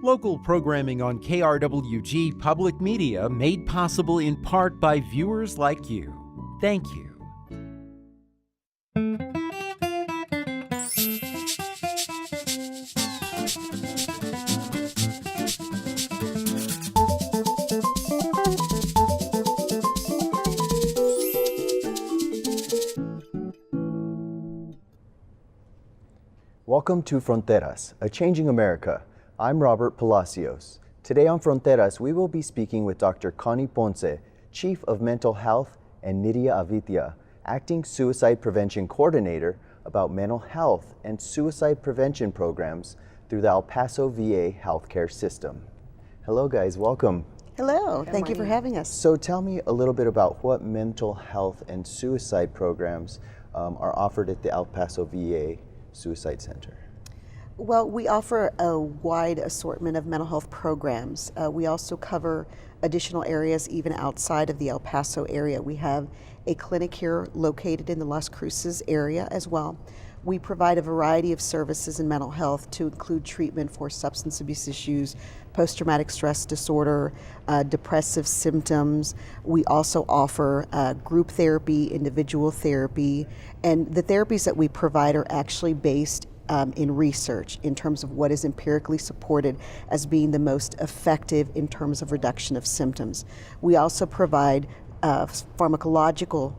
Local programming on KRWG Public Media made possible in part by viewers like you. Thank you. Welcome to Fronteras, A Changing America. I'm Robert Palacios. Today on Fronteras, we will be speaking with Dr. Connie Ponce, Chief of Mental Health, and Nydia Avitia, Acting Suicide Prevention Coordinator, about mental health and suicide prevention programs through the El Paso VA healthcare system. Hello guys, welcome. Hello, thank you for having us. So tell me a little bit about what mental health and suicide programs are offered at the El Paso VA Suicide Center. Well, we offer a wide assortment of mental health programs. We also cover additional areas even outside of the El Paso area. We have a clinic here located in the Las Cruces area as well. We provide a variety of services in mental health to include treatment for substance abuse issues, post-traumatic stress disorder, depressive symptoms. We also offer group therapy, individual therapy, and the therapies that we provide are actually based in research in terms of what is empirically supported as being the most effective in terms of reduction of symptoms. We also provide pharmacological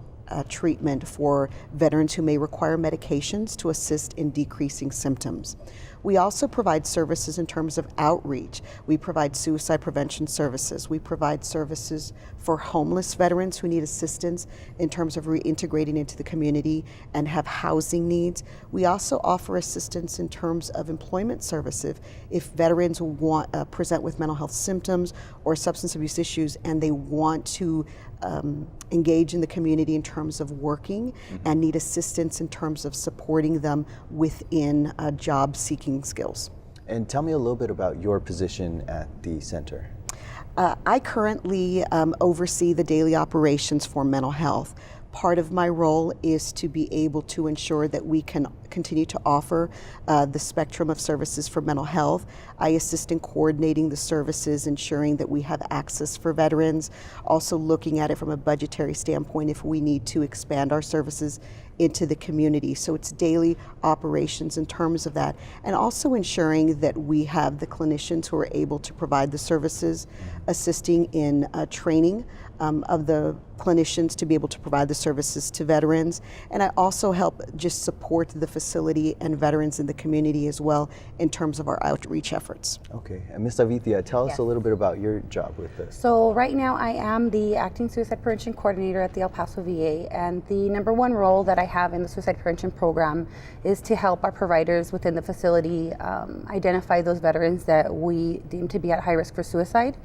treatment for veterans who may require medications to assist in decreasing symptoms. We also provide services in terms of outreach. We provide suicide prevention services. We provide services for homeless veterans who need assistance in terms of reintegrating into the community and have housing needs. We also offer assistance in terms of employment services if veterans present with mental health symptoms or substance abuse issues and they want to engage in the community in terms of working and need assistance in terms of supporting them within job seeking skills. And tell me a little bit about your position at the center. I currently oversee the daily operations for mental health. Part of my role is to be able to ensure that we can continue to offer the spectrum of services for mental health. I assist in coordinating the services, ensuring that we have access for veterans, also looking at it from a budgetary standpoint if we need to expand our services into the community. So it's daily operations in terms of that, and also ensuring that we have the clinicians who are able to provide the services, assisting in training of the clinicians to be able to provide the services to veterans. And I also help just support the facility and veterans in the community as well in terms of our outreach efforts. Okay, and Ms. Avitia, tell us a little bit about your job with this. So right now I am the Acting Suicide Prevention Coordinator at the El Paso VA, and the number one role that I have in the suicide prevention program is to help our providers within the facility identify those veterans that we deem to be at high risk for suicide.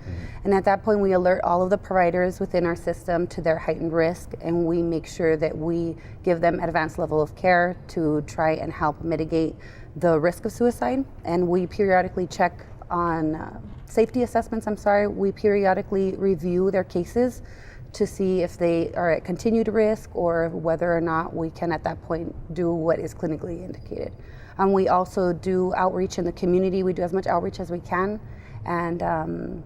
And at that point we alert all of the providers within our system to their heightened risk, and we make sure that we give them advanced level of care to try and help mitigate the risk of suicide. And we periodically check on safety assessments, we periodically review their cases to see if they are at continued risk or whether or not we can at that point do what is clinically indicated. And we also do outreach in the community. We do as much outreach as we can, and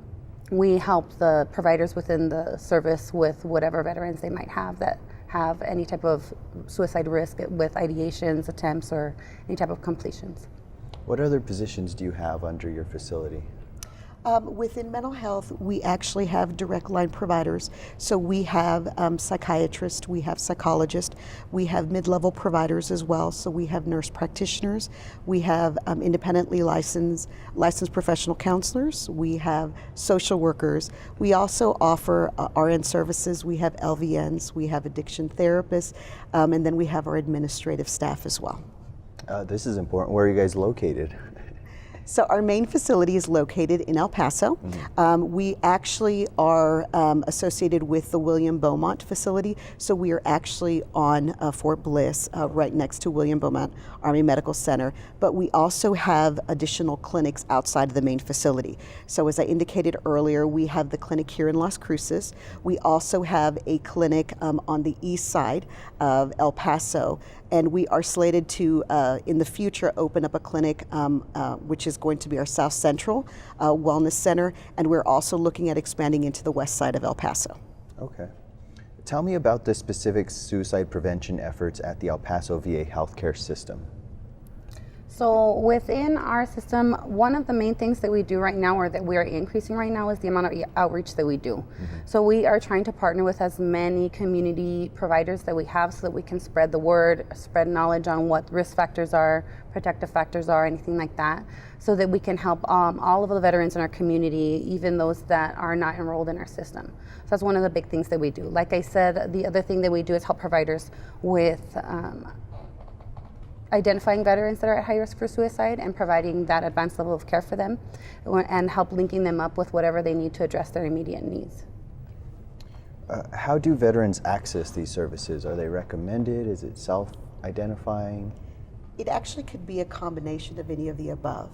we help the providers within the service with whatever veterans they might have that have any type of suicide risk with ideations, attempts, or any type of completions. What other positions do you have under your facility? Within mental health, we actually have direct line providers. So we have psychiatrists, we have psychologists, we have mid-level providers as well. So we have nurse practitioners, we have independently licensed professional counselors, we have social workers. We also offer RN services, we have LVNs, we have addiction therapists, and then we have our administrative staff as well. This is important. Where are you guys located? So our main facility is located in El Paso. We actually are associated with the William Beaumont facility. So we are actually on Fort Bliss, right next to William Beaumont Army Medical Center. But we also have additional clinics outside of the main facility. So as I indicated earlier, we have the clinic here in Las Cruces. We also have a clinic on the east side of El Paso. And we are slated to, in the future, open up a clinic which is is going to be our South Central Wellness Center, and we're also looking at expanding into the west side of El Paso. Okay. Tell me about the specific suicide prevention efforts at the El Paso VA healthcare system. So within our system, one of the main things that we do right now, or that we are increasing right now, is the amount of outreach that we do. So we are trying to partner with as many community providers that we have so that we can spread the word, spread knowledge on what risk factors are, protective factors are, anything like that, so that we can help all of the veterans in our community, even those that are not enrolled in our system. So that's one of the big things that we do. Like I said, the other thing that we do is help providers with identifying veterans that are at high risk for suicide and providing that advanced level of care for them, and help linking them up with whatever they need to address their immediate needs. How do veterans access these services? Are they recommended? Is it self-identifying? It actually could be a combination of any of the above.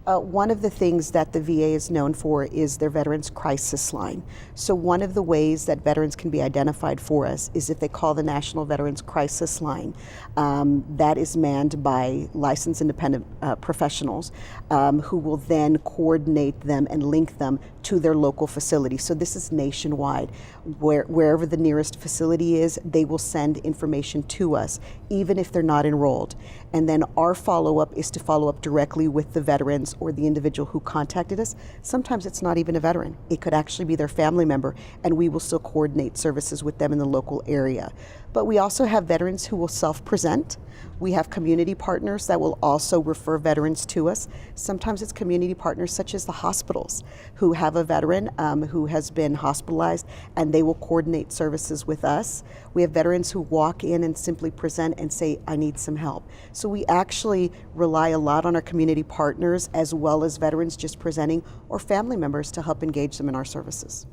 One of the things that the VA is known for is their Veterans Crisis Line. So one of the ways that veterans can be identified for us is if they call the National Veterans Crisis Line. That is manned by licensed independent professionals who will then coordinate them and link them to their local facility. So this is nationwide. Wherever the nearest facility is, they will send information to us, even if they're not enrolled. And then our follow-up is to follow up directly with the veterans or the individual who contacted us. Sometimes it's not even a veteran. It could actually be their family member, and we will still coordinate services with them in the local area. But we also have veterans who will self-present. We have community partners that will also refer veterans to us. Sometimes it's community partners such as the hospitals who have a veteran who has been hospitalized, and they will coordinate services with us. We have veterans who walk in and simply present and say, I need some help. So we actually rely a lot on our community partners as well as veterans just presenting or family members to help engage them in our services.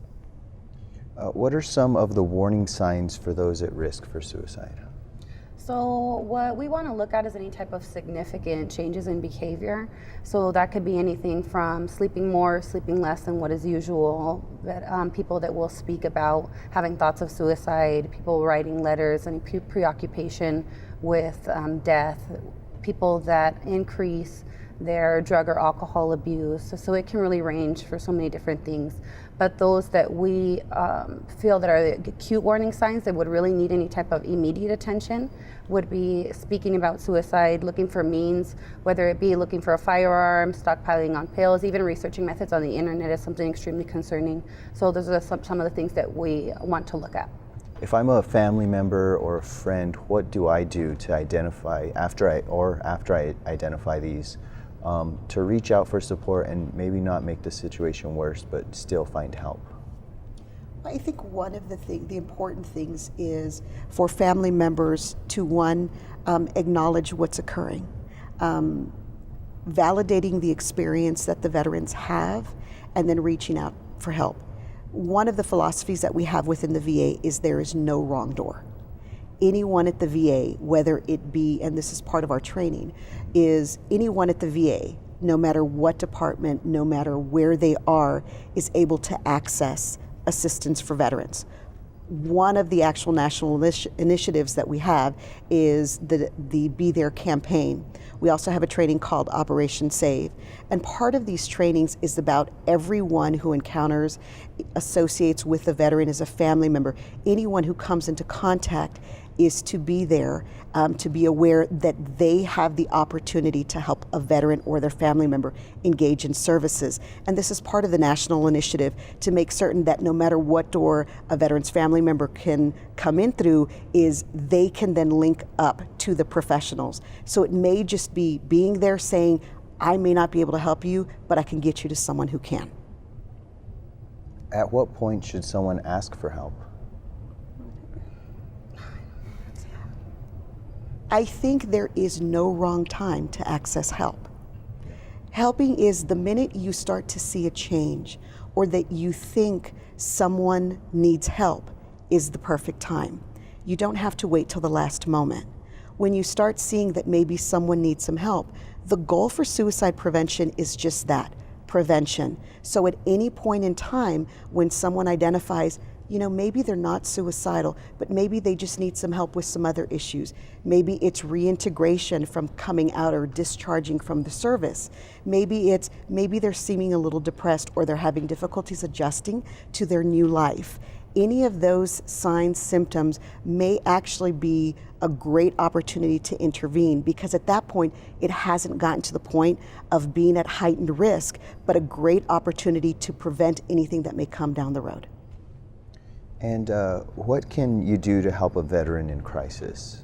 What are some of the warning signs for those at risk for suicide? So what we want to look at is any type of significant changes in behavior. So that could be anything from sleeping more, sleeping less than what is usual, people that will speak about having thoughts of suicide, people writing letters, and preoccupation with death, people that increase their drug or alcohol abuse. So it can really range for so many different things. But those that we feel that are the acute warning signs that would really need any type of immediate attention would be speaking about suicide, looking for means, whether it be looking for a firearm, stockpiling on pills, even researching methods on the internet is something extremely concerning. So those are some of the things that we want to look at. If I'm a family member or a friend, what do I do to identify after I identify these? To reach out for support and maybe not make the situation worse, but still find help? I think one of the important things is for family members to, one, acknowledge what's occurring, validating the experience that the veterans have, and then reaching out for help. One of the philosophies that we have within the VA is there is no wrong door. Anyone at the VA, whether it be, and this is part of our training, is anyone at the VA, no matter what department, no matter where they are, is able to access assistance for veterans. One of the actual national initiatives that we have is the Be There campaign. We also have a training called Operation Save. And part of these trainings is about everyone who encounters, associates with the veteran as a family member, anyone who comes into contact is to be there, to be aware that they have the opportunity to help a veteran or their family member engage in services. And this is part of the national initiative to make certain that no matter what door a veteran's family member can come in through, is they can then link up to the professionals. So it may just be being there saying, I may not be able to help you, but I can get you to someone who can. At what point should someone ask for help? I think there is no wrong time to access help. Helping is the minute you start to see a change or that you think someone needs help is the perfect time. You don't have to wait till the last moment. When you start seeing that maybe someone needs some help, the goal for suicide prevention is just that, prevention. So at any point in time when someone identifies, maybe they're not suicidal, but maybe they just need some help with some other issues. Maybe it's reintegration from coming out or discharging from the service. Maybe they're seeming a little depressed, or they're having difficulties adjusting to their new life. Any of those signs, symptoms may actually be a great opportunity to intervene, because at that point, it hasn't gotten to the point of being at heightened risk, but a great opportunity to prevent anything that may come down the road. And what can you do to help a veteran in crisis?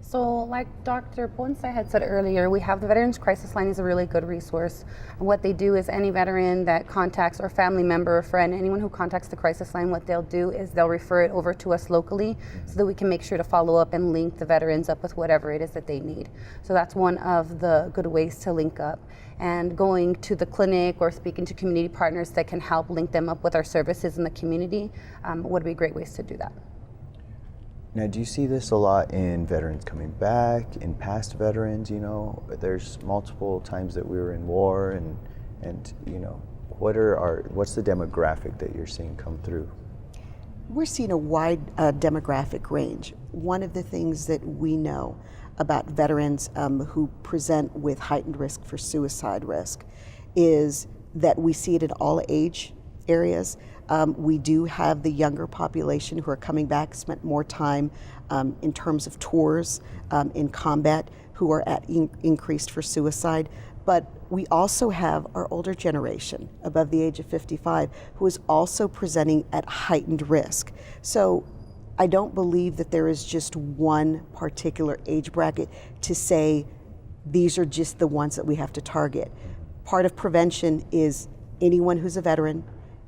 So like Dr. Ponce had said earlier, we have the Veterans Crisis Line is a really good resource. And what they do is any veteran that contacts, or family member or friend, anyone who contacts the crisis line, what they'll do is they'll refer it over to us locally so that we can make sure to follow up and link the veterans up with whatever it is that they need. So that's one of the good ways to link up. And going to the clinic or speaking to community partners that can help link them up with our services in the community would be great ways to do that. Now, do you see this a lot in veterans coming back, in past veterans? There's multiple times that we were in war, and what's the demographic that you're seeing come through? We're seeing a wide demographic range. One of the things that we know about veterans who present with heightened risk for suicide risk is that we see it in all age areas. We do have the younger population who are coming back, spent more time in terms of tours, in combat, who are at increased for suicide. But we also have our older generation, above the age of 55, who is also presenting at heightened risk. So I don't believe that there is just one particular age bracket to say these are just the ones that we have to target. Part of prevention is anyone who's a veteran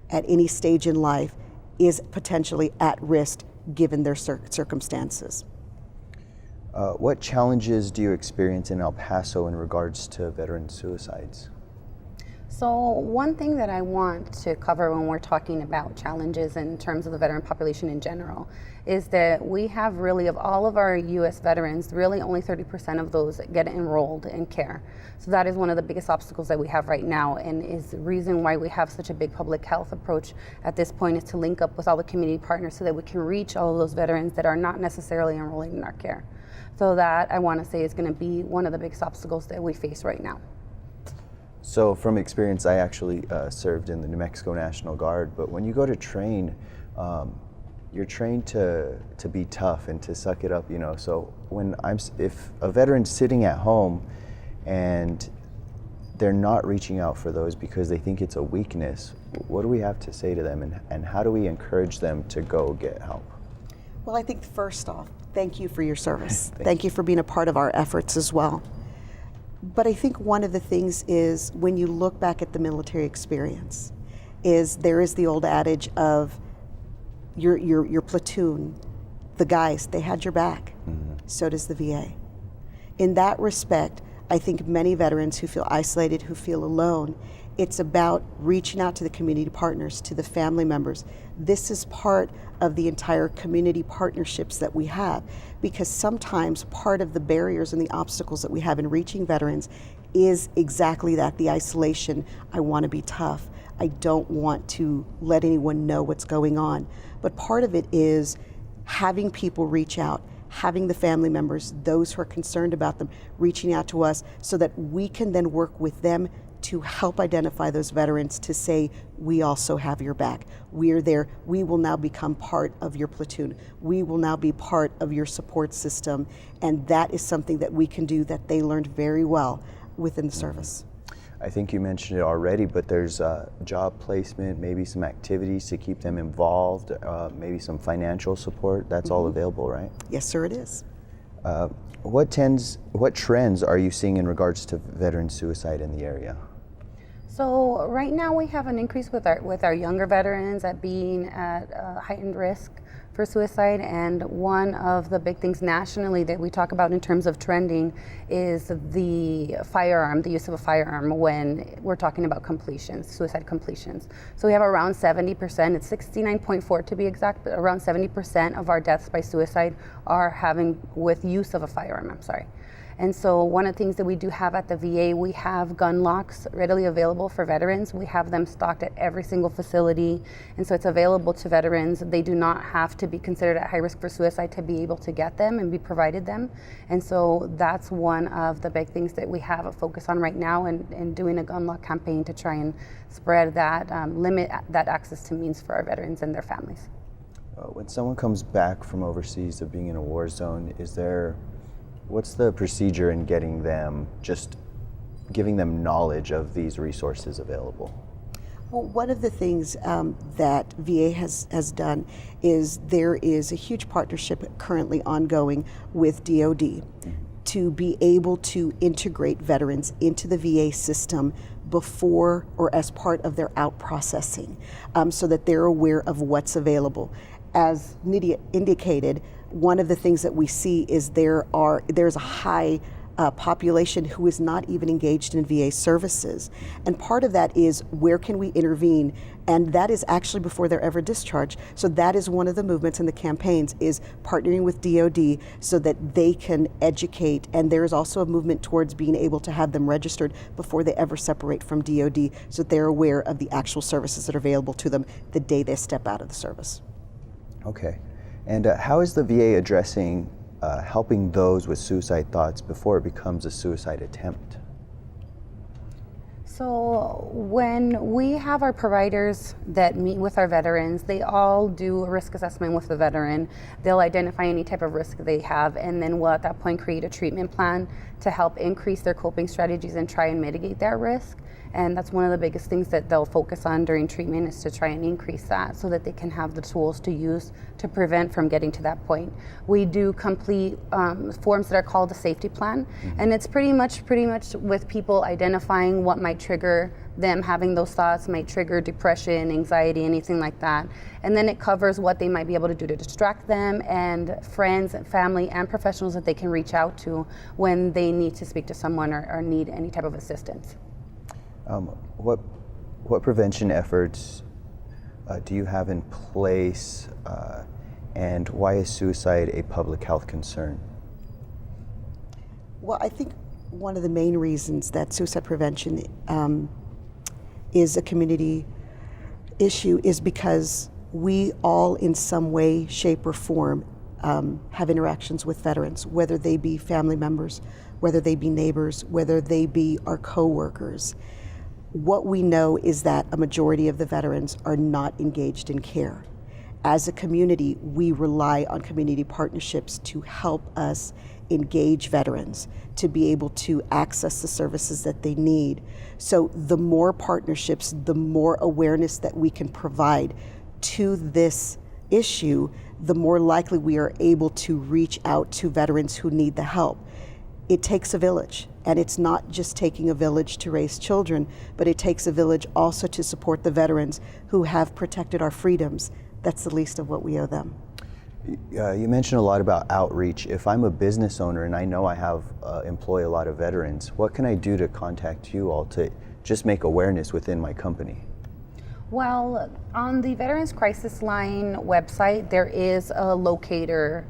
at any stage in life is potentially at risk given their circumstances. What challenges do you experience in El Paso in regards to veteran suicides? So one thing that I want to cover when we're talking about challenges in terms of the veteran population in general is that we have really, of all of our U.S. veterans, really only 30% of those get enrolled in care. So that is one of the biggest obstacles that we have right now, and is the reason why we have such a big public health approach at this point, is to link up with all the community partners so that we can reach all of those veterans that are not necessarily enrolling in our care. So that, I want to say, is going to be one of the biggest obstacles that we face right now. So from experience, I actually served in the New Mexico National Guard, but when you go to train, you're trained to be tough and to suck it up, So if a veteran's sitting at home and they're not reaching out for those because they think it's a weakness, what do we have to say to them, and how do we encourage them to go get help? Well, I think first off, thank you for your service. Thank you for being a part of our efforts as well. But I think one of the things is, when you look back at the military experience, is there is the old adage of your platoon, the guys, they had your back. Mm-hmm. So does the VA. In that respect, I think many veterans who feel isolated, who feel alone, it's about reaching out to the community partners, to the family members. This is part of the entire community partnerships that we have, because sometimes part of the barriers and the obstacles that we have in reaching veterans is exactly that, the isolation. I want to be tough. I don't want to let anyone know what's going on. But part of it is having people reach out, having the family members, those who are concerned about them, reaching out to us so that we can then work with them to help identify those veterans, to say, we also have your back. We're there. We will now become part of your platoon. We will now be part of your support system. And that is something that we can do that they learned very well within the service. I think you mentioned it already, but there's job placement, maybe some activities to keep them involved, maybe some financial support. That's all available, right? Yes, sir, it is. What trends are you seeing in regards to veteran suicide in the area? So right now we have an increase with our younger veterans at being at heightened risk for suicide, and one of the big things nationally that we talk about in terms of trending is the firearm, the use of a firearm when we're talking about completions, suicide completions. So we have around 70%, it's 69.4 to be exact, but around 70% of our deaths by suicide are having with use of a firearm, And so one of the things that we do have at the VA, we have gun locks readily available for veterans. We have them stocked at every single facility, and so it's available to veterans. They do not have to be considered at high risk for suicide to be able to get them and be provided them. And so that's one of the big things that we have a focus on right now, and doing a gun lock campaign to try and spread that, limit that access to means for our veterans and their families. When someone comes back from overseas of being in a war zone, what's the procedure in getting them, just giving them knowledge of these resources available? Well, one of the things that VA has done is there is a huge partnership currently ongoing with DoD to be able to integrate veterans into the VA system before or as part of their out processing, so that they're aware of what's available. As Nydia indicated, one of the things that we see is there's a high population who is not even engaged in VA services. And part of that is, where can we intervene? And that is actually before they're ever discharged. So that is one of the movements in the campaigns, is partnering with DoD so that they can educate. And there is also a movement towards being able to have them registered before they ever separate from DoD, so that they're aware of the actual services that are available to them the day they step out of the service. Okay. And how is the VA addressing helping those with suicide thoughts before it becomes a suicide attempt? So when we have our providers that meet with our veterans, they all do a risk assessment with the veteran. They'll identify any type of risk they have, and then we'll at that point create a treatment plan to help increase their coping strategies and try and mitigate that risk. And that's one of the biggest things that they'll focus on during treatment, is to try and increase that so that they can have the tools to use to prevent from getting to that point. We do complete forms that are called a safety plan, and it's pretty much with people identifying what might trigger them having those thoughts, might trigger depression, anxiety, anything like that. And then it covers what they might be able to do to distract them, and friends, family, and professionals that they can reach out to when they need to speak to someone or need any type of assistance. What prevention efforts do you have in place, and why is suicide a public health concern? Well, I think one of the main reasons that suicide prevention is a community issue is because we all, in some way, shape, or form, have interactions with veterans, whether they be family members, whether they be neighbors, whether they be our co-workers. What we know is that a majority of the veterans are not engaged in care. As a community, we rely on community partnerships to help us engage veterans, to be able to access the services that they need. So the more partnerships, the more awareness that we can provide to this issue, the more likely we are able to reach out to veterans who need the help. It takes a village, and it's not just taking a village to raise children, but it takes a village also to support the veterans who have protected our freedoms. That's the least of what we owe them. You mentioned a lot about outreach. If I'm a business owner and I know I have employ a lot of veterans, what can I do to contact you all to just make awareness within my company? Well, on the Veterans Crisis Line website, there is a locator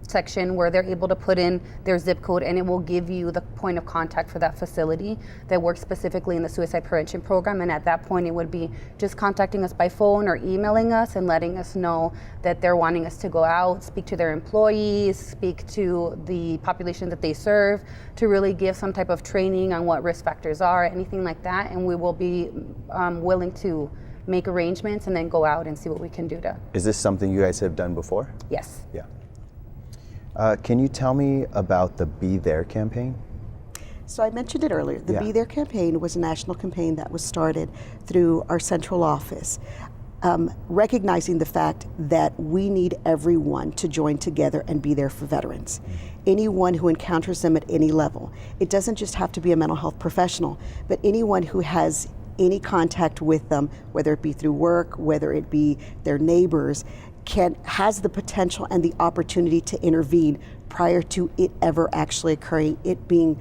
section where they're able to put in their zip code, and it will give you the point of contact for that facility that works specifically in the suicide prevention program. And at that point, it would be just contacting us by phone or emailing us and letting us know that they're wanting us to go out, speak to their employees, speak to the population that they serve, to really give some type of training on what risk factors are, anything like that. And we will be willing to make arrangements and then go out and see what we can do to. Is this something you guys have done before? Yes. Yeah. Can you tell me about the Be There campaign? So I mentioned it earlier. The Yeah. Be There campaign was a national campaign that was started through our central office, recognizing the fact that we need everyone to join together and be there for veterans. Anyone who encounters them at any level. It doesn't just have to be a mental health professional, but anyone who has any contact with them, whether it be through work, whether it be their neighbors, has the potential and the opportunity to intervene prior to it ever actually occurring, it being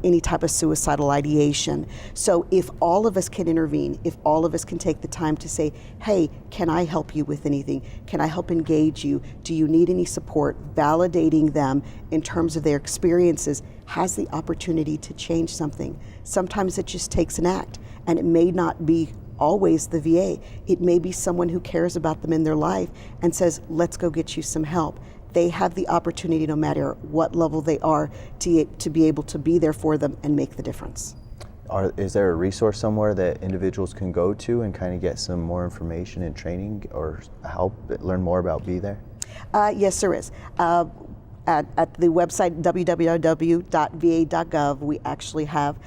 any type of suicidal ideation. So if all of us can intervene, if all of us can take the time to say, hey, can I help you with anything? Can I help engage you? Do you need any support? Validating them in terms of their experiences has the opportunity to change something. Sometimes it just takes an act, and it may not be always the VA. It may be someone who cares about them in their life and says, let's go get you some help. They have the opportunity, no matter what level they are, to be able to be there for them and make the difference. Is there a resource somewhere that individuals can go to and kind of get some more information and training or help learn more about Be There? Yes, there is. At the website www.va.gov, we actually have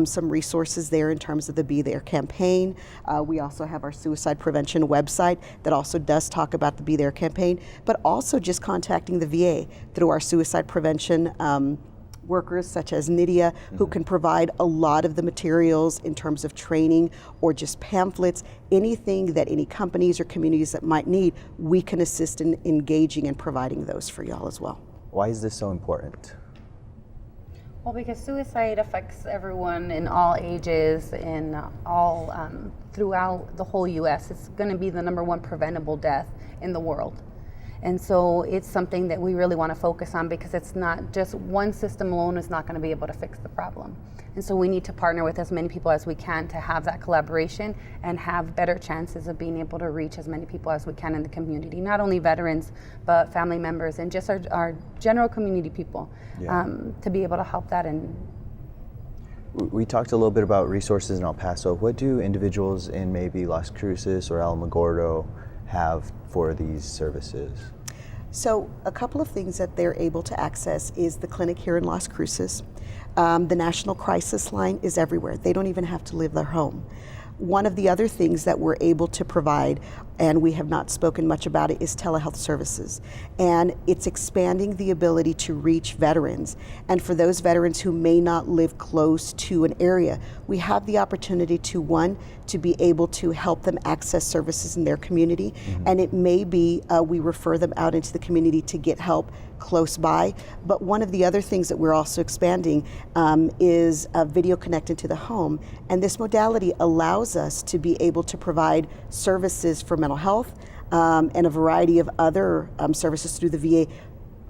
some resources there in terms of the Be There campaign. We also have our suicide prevention website that also does talk about the Be There campaign, but also just contacting the VA through our suicide prevention workers such as Nydia, who can provide a lot of the materials in terms of training or just pamphlets, anything that any companies or communities that might need, we can assist in engaging and providing those for y'all as well. Why is this so important? Well, because suicide affects everyone in all ages and all throughout the whole U.S. It's going to be the #1 preventable death in the world. And so it's something that we really want to focus on, because it's not just one system alone is not going to be able to fix the problem. And so we need to partner with as many people as we can to have that collaboration and have better chances of being able to reach as many people as we can in the community, not only veterans, but family members and just our general community people, to be able to help that. And we talked a little bit about resources in El Paso. What do individuals in maybe Las Cruces or Alamogordo have for these services? So a couple of things that they're able to access is the clinic here in Las Cruces. The National Crisis Line is everywhere. They don't even have to leave their home. One of the other things that we're able to provide, and we have not spoken much about it, is telehealth services. And it's expanding the ability to reach veterans. And for those veterans who may not live close to an area, we have the opportunity to, one, to be able to help them access services in their community. And it may be we refer them out into the community to get help close by. But one of the other things that we're also expanding is video connected to the home. And this modality allows us to be able to provide services for mental health and a variety of other services through the VA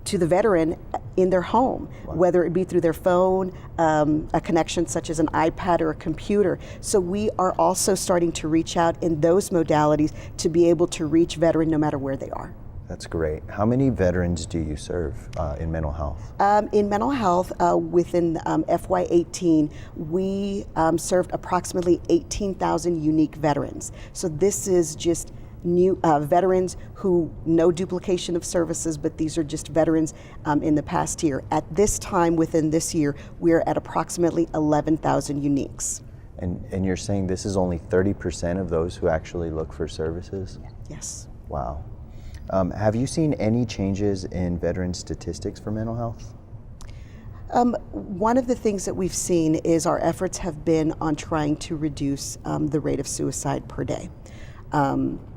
to the veteran in their home, whether it be through their phone, a connection such as an iPad or a computer. So we are also starting to reach out in those modalities to be able to reach veterans no matter where they are. That's great. How many veterans do you serve in mental health? In mental health, within FY18, we served approximately 18,000 unique veterans. So this is just new veterans who, no duplication of services, but these are just veterans in the past year. At this time, within this year, we're at approximately 11,000 uniques. And you're saying this is only 30% of those who actually look for services? Yes. Wow. Have you seen any changes in veteran statistics for mental health? One of the things that we've seen is our efforts have been on trying to reduce the rate of suicide per day.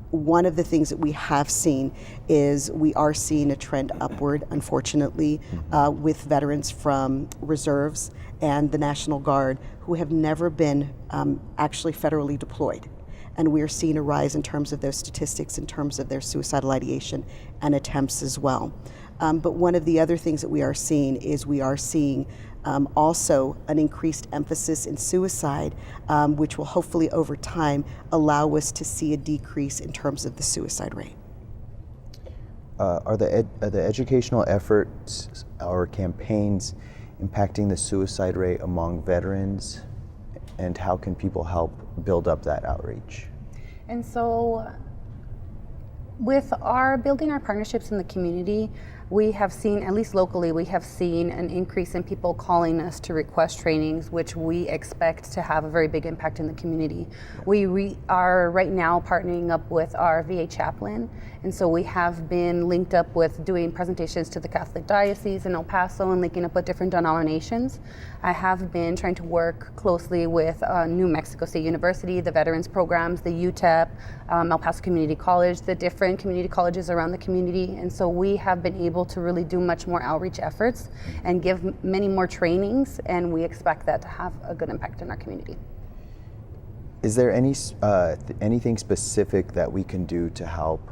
One of the things that we have seen is we are seeing a trend upward, unfortunately, with veterans from reserves and the National Guard who have never been actually federally deployed. And we're seeing a rise in terms of those statistics, in terms of their suicidal ideation and attempts as well. But one of the other things that we are seeing is we are seeing also an increased emphasis in suicide, which will hopefully over time allow us to see a decrease in terms of the suicide rate. Are the educational efforts or campaigns impacting the suicide rate among veterans, and how can people help build up that outreach? And so with our building our partnerships in the community, we have seen, at least locally, we have seen an increase in people calling us to request trainings, which we expect to have a very big impact in the community. We are right now partnering up with our VA chaplain, and so we have been linked up with doing presentations to the Catholic Diocese in El Paso and linking up with different denominations. I have been trying to work closely with New Mexico State University, the veterans programs, the UTEP, El Paso Community College, the different community colleges around the community, and so we have been able able to really do much more outreach efforts and give many more trainings, and we expect that to have a good impact in our community. Is there anything specific that we can do to help?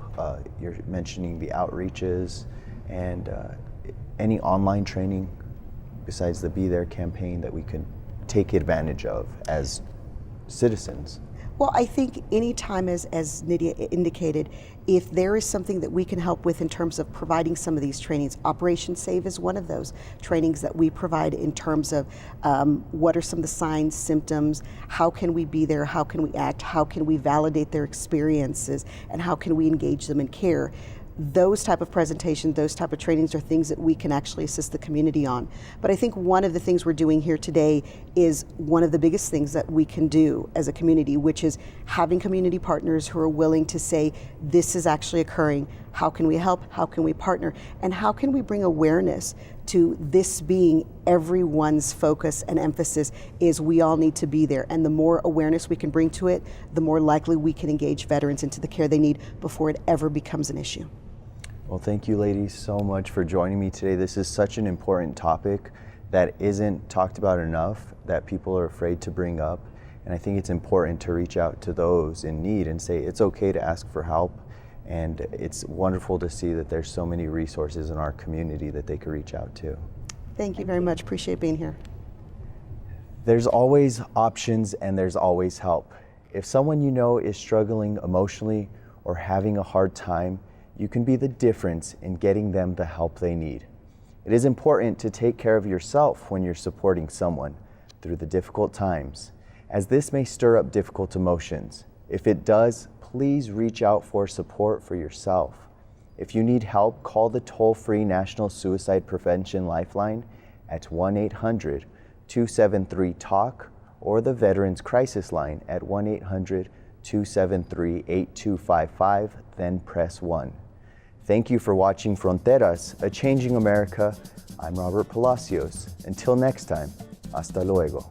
You're mentioning the outreaches and any online training besides the Be There campaign that we can take advantage of as citizens? Well, I think any time, as Nydia indicated, if there is something that we can help with in terms of providing some of these trainings, Operation Save is one of those trainings that we provide in terms of what are some of the signs, symptoms, how can we be there, how can we act, how can we validate their experiences, and how can we engage them in care. Those type of presentations, those type of trainings are things that we can actually assist the community on. But I think one of the things we're doing here today is one of the biggest things that we can do as a community, which is having community partners who are willing to say, this is actually occurring. How can we help? How can we partner? And how can we bring awareness to this being everyone's focus and emphasis is we all need to be there. And the more awareness we can bring to it, the more likely we can engage veterans into the care they need before it ever becomes an issue. Well, thank you ladies so much for joining me today. This is such an important topic that isn't talked about enough, that people are afraid to bring up. And I think it's important to reach out to those in need and say it's okay to ask for help. And it's wonderful to see that there's so many resources in our community that they could reach out to. Thank you very much. Appreciate being here. There's always options and there's always help. If someone you know is struggling emotionally or having a hard time, you can be the difference in getting them the help they need. It is important to take care of yourself when you're supporting someone through the difficult times, as this may stir up difficult emotions. If it does, please reach out for support for yourself. If you need help, call the toll-free National Suicide Prevention Lifeline at 1-800-273-TALK or the Veterans Crisis Line at 1-800-273-8255, then press 1. Thank you for watching Fronteras, A Changing America. I'm Robert Palacios. Until next time, hasta luego.